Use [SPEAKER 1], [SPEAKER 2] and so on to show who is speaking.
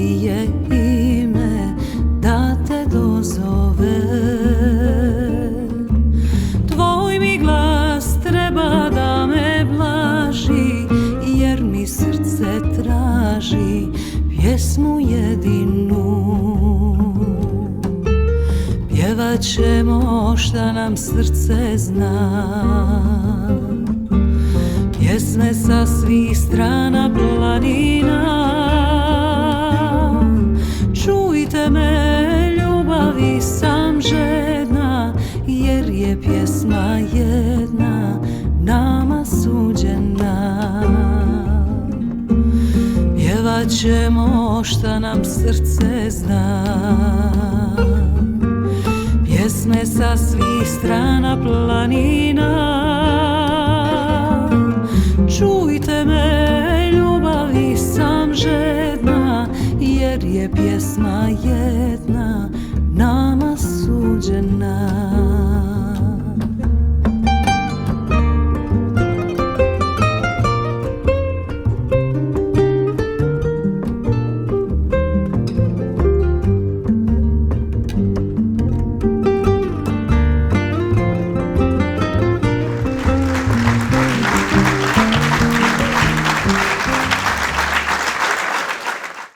[SPEAKER 1] je ime da te dozove. Tvoj mi glas treba da me blaži, jer mi srce traži pjesmu jedinu. Pjevat ćemo šta nam srce zna, pjesme sa svih strana planina. Čujte me, ljubavi sam žedna, jer je pjesma jedna nama suđena. Pjevat ćemo šta nam srce zna, pjesme sa svih strana planina. Čujte me, ljubavi sam žedna, jer je pjesma jedna nama suđena.